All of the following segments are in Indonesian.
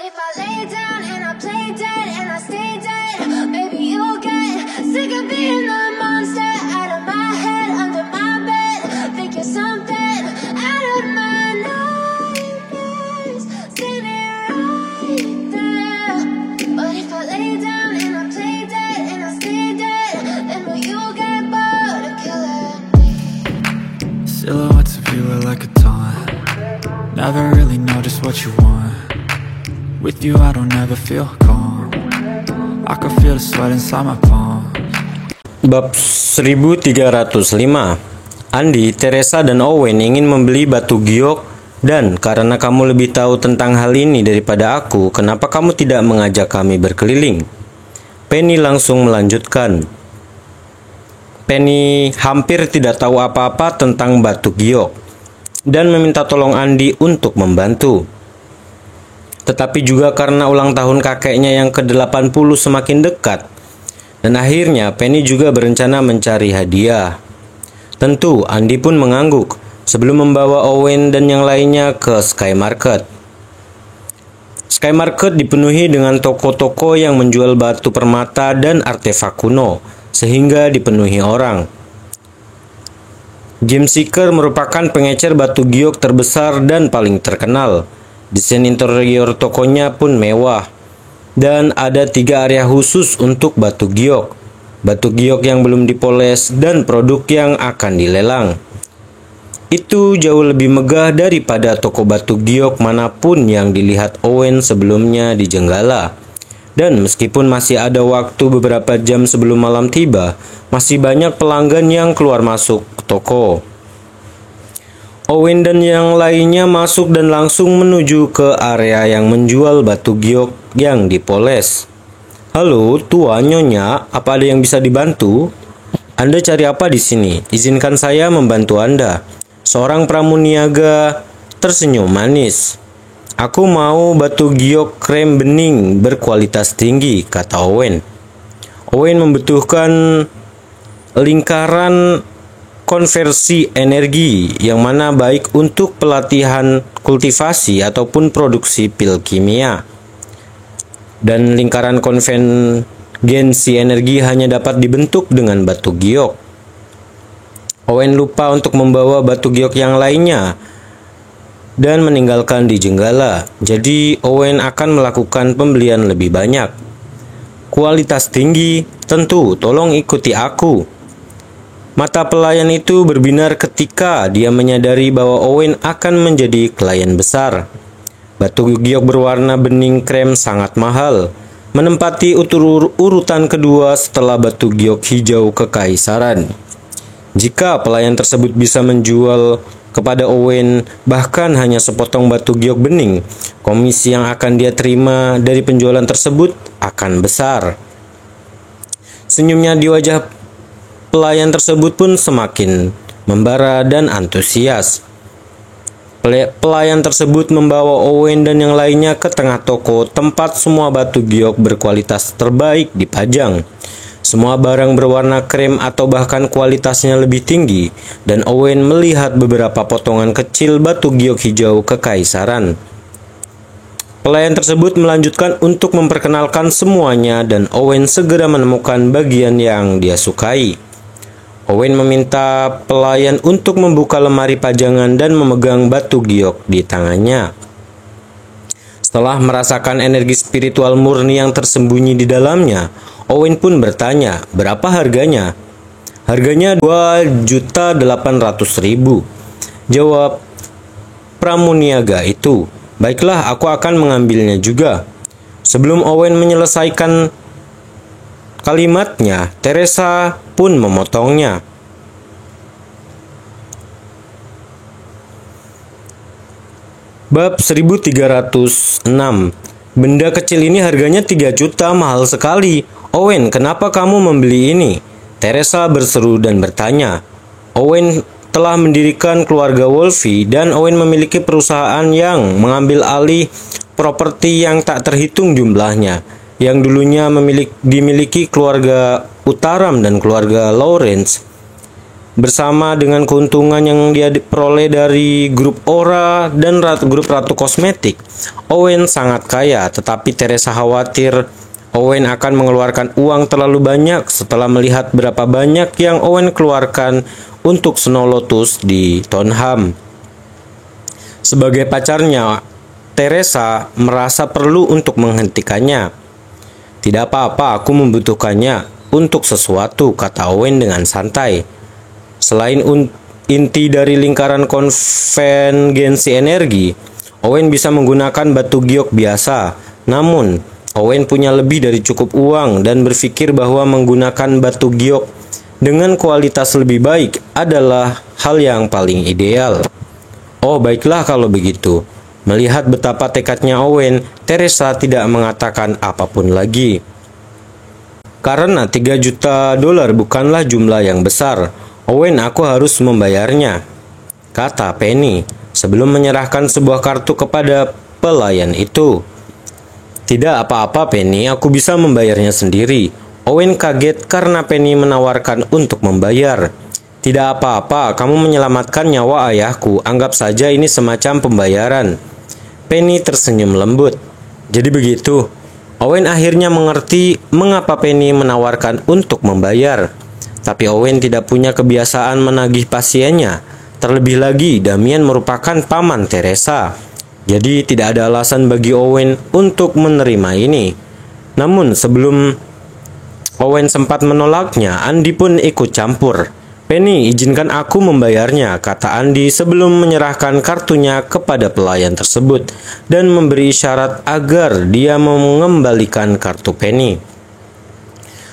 if I lay down and I play dead and I stay dead, maybe you'll get sick of being the monster out of my head, under my bed, thinking something out of my nightmares, standing right there. But if I lay down and I play dead and I stay dead, then will you get bored of killing me? Silhouettes of you are like a taunt. Never really know just what you want. With you I don't ever feel calm. I can feel the sweat inside my palm. Bab 1305. Andi, Teresa, dan Owen ingin membeli batu giok, dan karena kamu lebih tahu tentang hal ini daripada aku, kenapa kamu tidak mengajak kami berkeliling? Penny langsung melanjutkan. Penny hampir tidak tahu apa-apa tentang batu giok dan meminta tolong Andi untuk membantu. Tetapi juga karena ulang tahun kakeknya yang ke-80 semakin dekat, dan akhirnya Penny juga berencana mencari hadiah. Tentu Andi pun mengangguk sebelum membawa Owen dan yang lainnya ke Sky Market. Sky Market dipenuhi dengan toko-toko yang menjual batu permata dan artefak kuno, sehingga dipenuhi orang. Gem Seeker merupakan pengecer batu giok terbesar dan paling terkenal. Desain interior tokonya pun mewah, dan ada 3 area khusus untuk batu giok yang belum dipoles, dan produk yang akan dilelang. Itu jauh lebih megah daripada toko batu giok manapun yang dilihat Owen sebelumnya di Jenggala. Dan meskipun masih ada waktu beberapa jam sebelum malam tiba, masih banyak pelanggan yang keluar masuk toko. Owen dan yang lainnya masuk dan langsung menuju ke area yang menjual batu giok yang dipoles. Halo, Tua, Nyonya, apa ada yang bisa dibantu? Anda cari apa di sini? Izinkan saya membantu Anda. Seorang pramuniaga tersenyum manis. Aku mau batu giok krem bening berkualitas tinggi, kata Owen. Owen membutuhkan lingkaran konversi energi yang mana baik untuk pelatihan kultivasi ataupun produksi pil kimia. Dan lingkaran konvergensi energi hanya dapat dibentuk dengan batu giok. Owen lupa untuk membawa batu giok yang lainnya dan meninggalkan di Jenggala. Jadi Owen akan melakukan pembelian lebih banyak. Kualitas tinggi, tentu, tolong ikuti aku. Mata pelayan itu berbinar ketika dia menyadari bahwa Owen akan menjadi klien besar. Batu giok berwarna bening krem sangat mahal, menempati urutan kedua setelah batu giok hijau kekaisaran. Jika pelayan tersebut bisa menjual kepada Owen bahkan hanya sepotong batu giok bening, komisi yang akan dia terima dari penjualan tersebut akan besar. Senyumnya di wajah pelayan tersebut pun semakin membara dan antusias. Pelayan tersebut membawa Owen dan yang lainnya ke tengah toko tempat semua batu giok berkualitas terbaik dipajang. Semua barang berwarna krem atau bahkan kualitasnya lebih tinggi, dan Owen melihat beberapa potongan kecil batu giok hijau kekaisaran. Pelayan tersebut melanjutkan untuk memperkenalkan semuanya, dan Owen segera menemukan bagian yang dia sukai. Owen meminta pelayan untuk membuka lemari pajangan dan memegang batu giok di tangannya. Setelah merasakan energi spiritual murni yang tersembunyi di dalamnya, Owen pun bertanya, berapa harganya? Harganya 2.800.000, jawab pramuniaga itu. Baiklah, aku akan mengambilnya juga. Sebelum Owen menyelesaikan kalimatnya, Teresa pun memotongnya. Bab 1306. Benda kecil ini harganya 3 juta, mahal sekali. Owen, kenapa kamu membeli ini? Teresa berseru dan bertanya. Owen telah mendirikan keluarga Wolfe, dan Owen memiliki perusahaan yang mengambil alih properti yang tak terhitung jumlahnya, yang dulunya dimiliki keluarga Utaram dan keluarga Lawrence. bersama dengan keuntungan yang dia peroleh dari grup Aura dan grup Ratu Kosmetik, Owen sangat kaya, tetapi Teresa khawatir Owen akan mengeluarkan uang terlalu banyak setelah melihat berapa banyak yang Owen keluarkan untuk Snow Lotus di Townham. Sebagai pacarnya, Teresa merasa perlu untuk menghentikannya. "Tidak apa-apa, aku membutuhkannya untuk sesuatu," kata Owen dengan santai. Selain inti dari lingkaran konvergensi energi, Owen bisa menggunakan batu giok biasa. Namun, Owen punya lebih dari cukup uang dan berpikir bahwa menggunakan batu giok dengan kualitas lebih baik adalah hal yang paling ideal. "Oh, baiklah kalau begitu." Melihat betapa tekadnya Owen, Teresa tidak mengatakan apapun lagi. "Karena $3 juta bukanlah jumlah yang besar, Owen, aku harus membayarnya," kata Penny sebelum menyerahkan sebuah kartu kepada pelayan itu. "Tidak apa-apa Penny, aku bisa membayarnya sendiri." Owen kaget karena Penny menawarkan untuk membayar. "Tidak apa-apa, kamu menyelamatkan nyawa ayahku, anggap saja ini semacam pembayaran." Penny tersenyum lembut. "Jadi begitu." Owen akhirnya mengerti mengapa Penny menawarkan untuk membayar. Tapi Owen tidak punya kebiasaan menagih pasiennya. Terlebih lagi, Damian merupakan paman Teresa. Jadi tidak ada alasan bagi Owen untuk menerima ini. Namun sebelum Owen sempat menolaknya, Andy pun ikut campur. "Penny, izinkan aku membayarnya," kata Andy sebelum menyerahkan kartunya kepada pelayan tersebut dan memberi isyarat agar dia mengembalikan kartu Penny.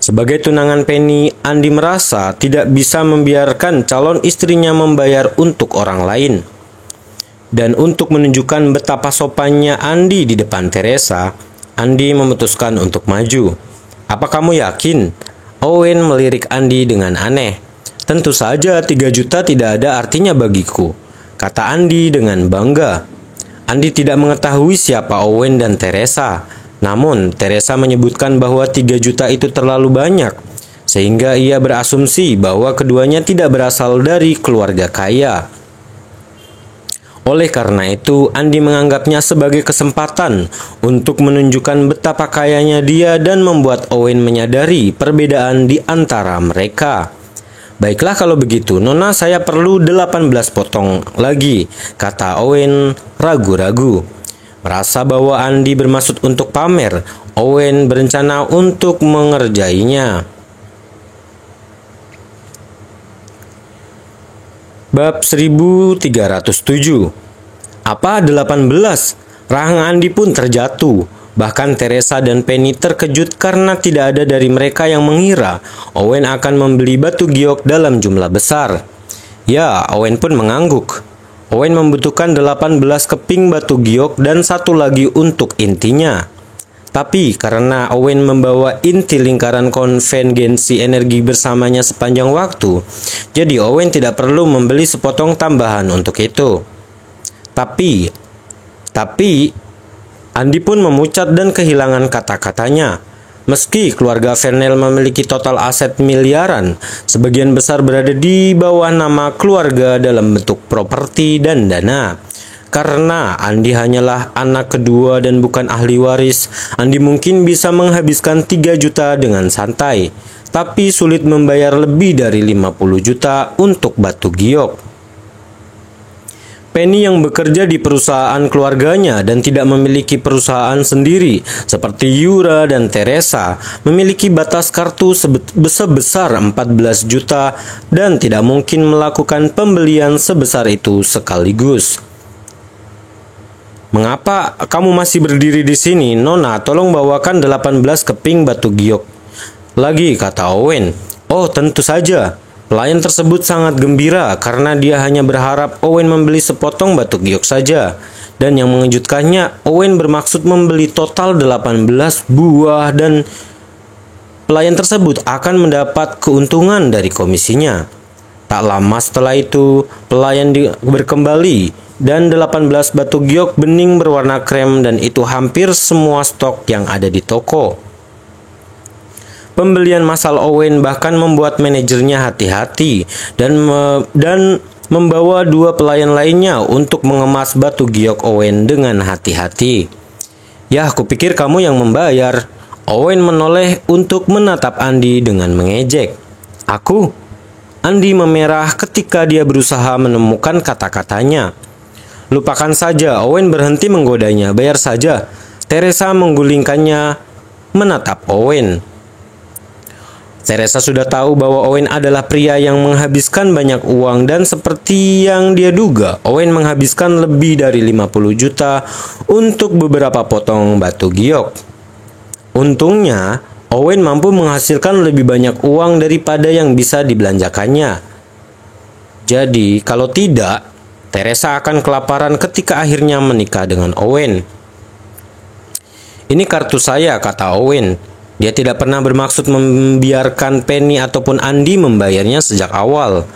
Sebagai tunangan Penny, Andy merasa tidak bisa membiarkan calon istrinya membayar untuk orang lain. Dan untuk menunjukkan betapa sopannya Andy di depan Teresa, Andy memutuskan untuk maju. "Apa kamu yakin?" Owen melirik Andy dengan aneh. "Tentu saja 3 juta tidak ada artinya bagiku," kata Andy dengan bangga. Andy tidak mengetahui siapa Owen dan Teresa. Namun, Teresa menyebutkan bahwa 3 juta itu terlalu banyak, sehingga ia berasumsi bahwa keduanya tidak berasal dari keluarga kaya. Oleh karena itu, Andy menganggapnya sebagai kesempatan untuk menunjukkan betapa kayanya dia dan membuat Owen menyadari perbedaan di antara mereka. "Baiklah kalau begitu, Nona, saya perlu 18 potong lagi," kata Owen ragu-ragu. Merasa bahwa Andy bermaksud untuk pamer, Owen berencana untuk mengerjainya. Bab 1307. "Apa 18? Rahang Andy pun terjatuh. Bahkan Teresa dan Penny terkejut karena tidak ada dari mereka yang mengira Owen akan membeli batu giok dalam jumlah besar. Ya, Owen pun mengangguk. Owen membutuhkan 18 keping batu giok dan satu lagi untuk intinya. Tapi karena Owen membawa inti lingkaran konvergensi energi bersamanya sepanjang waktu, jadi Owen tidak perlu membeli sepotong tambahan untuk itu. Tapi Andy pun memucat dan kehilangan kata-katanya. Meski keluarga Fernell memiliki total aset miliaran, sebagian besar berada di bawah nama keluarga dalam bentuk properti dan dana. Karena Andy hanyalah anak kedua dan bukan ahli waris, Andy mungkin bisa menghabiskan 3 juta dengan santai, tapi sulit membayar lebih dari 50 juta untuk batu giok. Penny yang bekerja di perusahaan keluarganya dan tidak memiliki perusahaan sendiri seperti Yura dan Teresa memiliki batas kartu sebesar 14 juta dan tidak mungkin melakukan pembelian sebesar itu sekaligus. "Mengapa kamu masih berdiri di sini, Nona? Tolong bawakan 18 keping batu giok lagi," kata Owen. "Oh, tentu saja." Pelayan tersebut sangat gembira karena dia hanya berharap Owen membeli sepotong batu giok saja. Dan yang mengejutkannya, Owen bermaksud membeli total 18 buah dan pelayan tersebut akan mendapat keuntungan dari komisinya. Tak lama setelah itu, pelayan berkembali dan 18 batu giok bening berwarna krem dan itu hampir semua stok yang ada di toko. Pembelian massal Owen bahkan membuat manajernya hati-hati dan membawa dua pelayan lainnya untuk mengemas batu giok Owen dengan hati-hati. "Yah, kupikir kamu yang membayar." Owen menoleh untuk menatap Andy dengan mengejek. "Aku?" Andy memerah ketika dia berusaha menemukan kata-katanya. "Lupakan saja." Owen berhenti menggodanya. "Bayar saja." Teresa menggulingkannya menatap Owen. Teresa sudah tahu bahwa Owen adalah pria yang menghabiskan banyak uang dan seperti yang dia duga, Owen menghabiskan lebih dari 50 juta untuk beberapa potong batu giok. Untungnya, Owen mampu menghasilkan lebih banyak uang daripada yang bisa dibelanjakannya. Jadi, kalau tidak, Teresa akan kelaparan ketika akhirnya menikah dengan Owen. "Ini kartu saya," kata Owen. Dia tidak pernah bermaksud membiarkan Penny ataupun Andy membayarnya sejak awal.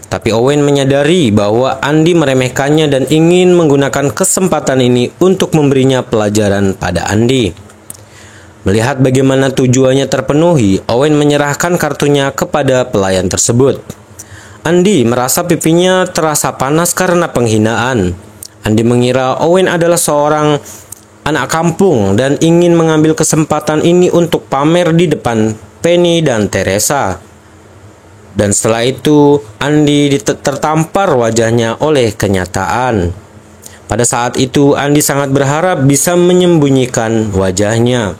Tapi Owen menyadari bahwa Andy meremehkannya dan ingin menggunakan kesempatan ini untuk memberinya pelajaran pada Andy. Melihat bagaimana tujuannya terpenuhi, Owen menyerahkan kartunya kepada pelayan tersebut. Andy merasa pipinya terasa panas karena penghinaan. Andy mengira Owen adalah seorang anak kampung dan ingin mengambil kesempatan ini untuk pamer di depan Penny dan Teresa. Dan setelah itu, Andy tertampar wajahnya oleh kenyataan. Pada saat itu, Andy sangat berharap bisa menyembunyikan wajahnya.